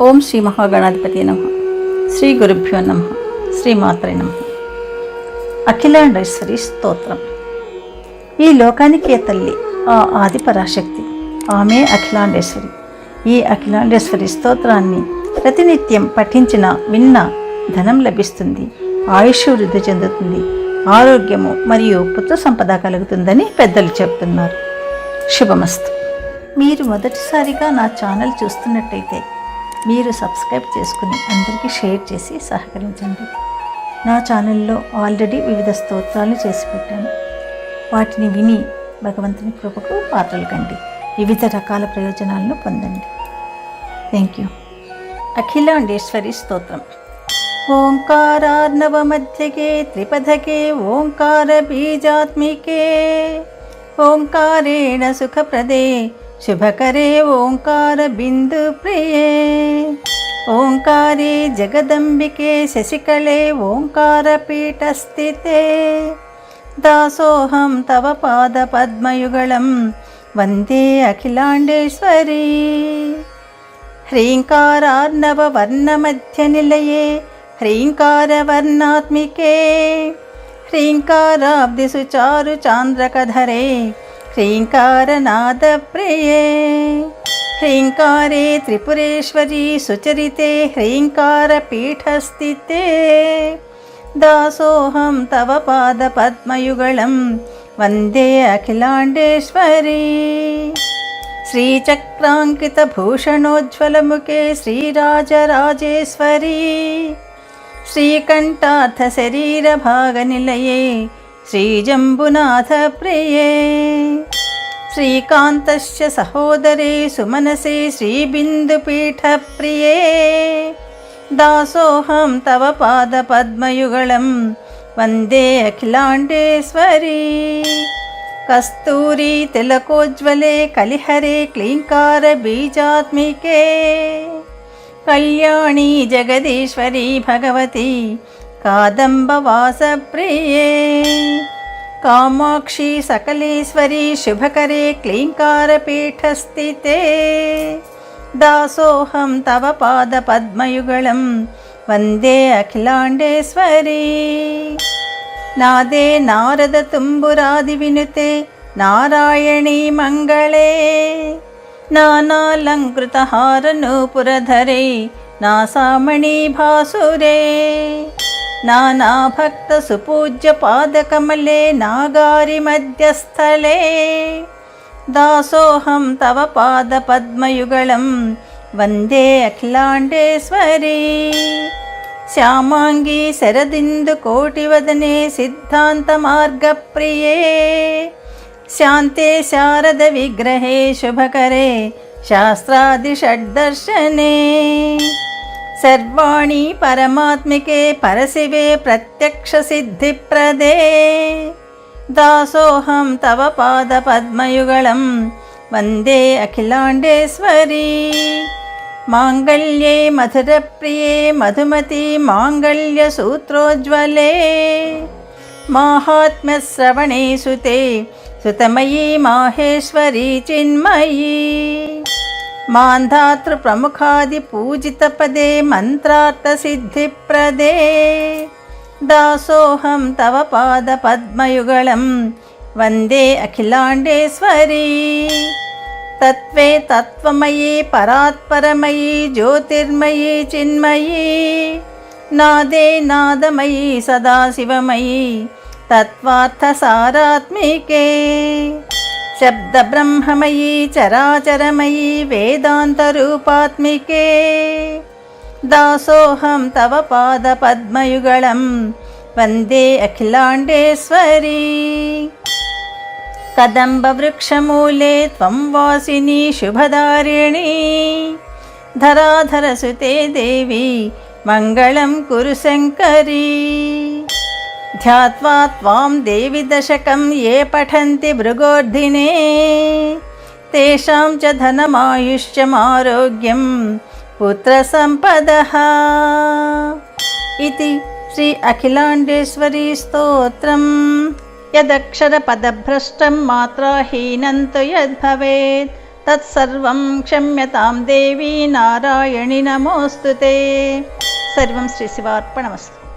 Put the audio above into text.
ఓం శ్రీ మహాగణాధిపతి నమః. శ్రీ గురుభ్యో నమః. శ్రీమాత్రే నమః. అఖిలాండేశ్వరి స్తోత్రం. ఈ లోకానికే తల్లి ఆ ఆది పరాశక్తి, ఆమె అఖిలాండేశ్వరి. ఈ అఖిలాండేశ్వరి స్తోత్రాన్ని ప్రతినిత్యం పఠించిన విన్న ధనం లభిస్తుంది, ఆయుష్ వృద్ధి చెందుతుంది, ఆరోగ్యము మరియు పుత్ర సంపద కలుగుతుందని పెద్దలు చెప్తున్నారు. శుభమస్తు. మీరు మొదటిసారిగా నా ఛానల్ చూస్తున్నట్టయితే మీరు సబ్స్క్రైబ్ చేసుకుని అందరికీ షేర్ చేసి సహకరించండి. నా ఛానల్లో ఆల్రెడీ వివిధ స్తోత్రాలు చేసి పెట్టాను. వాటిని విని భగవంతుని కృపకు పాత్రలు కండి, వివిధ రకాల ప్రయోజనాలను పొందండి. Thank you. అఖిలాండేశ్వరి స్తోత్రం. ఓంకారార్ణవ మధ్యకే త్రిపథకే ఓంకార బీజాత్మికే ఓంకారేణ సుఖప్రదే శుభకరే ఓంకార బిందు ప్రియే ఓంకారే జగదంబికే శశికళే ఓంకార పీఠస్థితే దాసోహం తవ పాద పద్మయుగళం వందే అఖిలాండేశ్వరీ. హ్రీంకారార్ణవ వర్ణమధ్య నిలయే హ్రీంకారవర్ణాత్మికే హ్రీంకారాబ్దిసు చారు చాంద్రకధరే హ్రీంకారనాద ప్రియే హ్రీంకారే త్రిపురేశ్వరీ సుచరితే హ్రీంకార పీఠస్థితే దాసోహం తవ పాద పద్మయుగళం వందే అఖిలాండేశ్వరీ. శ్రీచక్రాంకిత భూషణోజ్వలముఖే శ్రీరాజరాజేశ్వరీ శ్రీకంఠార్థ శరీర భాగ నిలయే శ్రీజంబునాథ ప్రియే శ్రీకాంతస్య సహోదరే సుమనసే శ్రీబిందుపీఠ ప్రియే దాసోహం తవ పాద పద్మయుగళం వందే అఖిలాండేశ్వరీ. కస్తూరి తిలకోజ్వలే కలిహరే క్లీంకార బీజాత్మికే కళ్యాణి జగదీశ్వరీ భగవతి కాదంబవాస ప్రియే కామాక్షి సకలేశ్వరీ శుభకరే క్లీంకార పీఠస్థితే దాసోహం తవ పాద పద్మయుగళం వందే అఖిలాండేశ్వరీ. నాదే నారద తుంబురాది వినుతే నారాయణీ మంగళే నానాలంకృత హారనూపురధరే నాసామణి భాసురే నానాభక్త సుపూజ్య పాదకమలే నాగారి మధ్యస్థలే దాసోహం తవ పాద పద్మయుగళం వందే అఖిలాండేశ్వరీ. శ్యామాంగీ శరదిందు కోటివదనే సిద్ధాంత మార్గ ప్రియే శాంతే శారద విగ్రహే శుభకరే శాస్త్రాది షడ్దర్శనే సర్వాణి పరమాత్మికే పరశివే ప్రత్యక్ష సిద్ధిప్రదే దాసోహం తవ పాద పద్మయుగళం వందే అఖిలాండేశ్వరీ. మాంగళ్యే మధురప్రియే మధుమతి మాంగళ్య సూత్రోజ్వలే మాహాత్మ్యశ్రవణే సుతే సుతమయీ మాహేశ్వరీ చిన్మయీ మాంధాతృ ప్రముఖాది పూజిత పదే మంత్రార్థ సిద్ధిప్రదే దాసోహం తవ పాద పద్మయుగళం వందే అఖిలాండేశ్వరీ. తత్వే తత్వమయీ పరాత్పరమయీ జ్యోతిర్మయీ చిన్మయీ నాదే నాదమయీ సదాశివమయీ తత్వార్థసారాత్మికే శబ్ద బ్రహ్మమయీ చరాచరమయీ వేదాంతరూపాత్మికే దాసోహం తవ పాద పద్మయుగళం వందే అఖిలాండేశ్వరీ. కదంబ వృక్షమూలే త్వం వాసిని శుభదారిణి ధరాధరసుతే దేవి మంగళం కురు శంకరీ. ధ్యాత్వా త్వాం దేవి దశకం ఏ పఠంతి భృగోర్ధినే తేషాం చ ధనమాయుష్యమారోగ్యం పుత్ర సంపదః. ఇది శ్రీ అఖిలాండేశ్వరీ స్తోత్రం. యదక్షర పదభ్రష్టం మాత్రాహీనం తు యద్భవేత్ తత్సర్వం క్షమ్యతాం దేవి నారాయణి నమోస్తుతే. సర్వం శ్రీ శివార్పణమస్తు.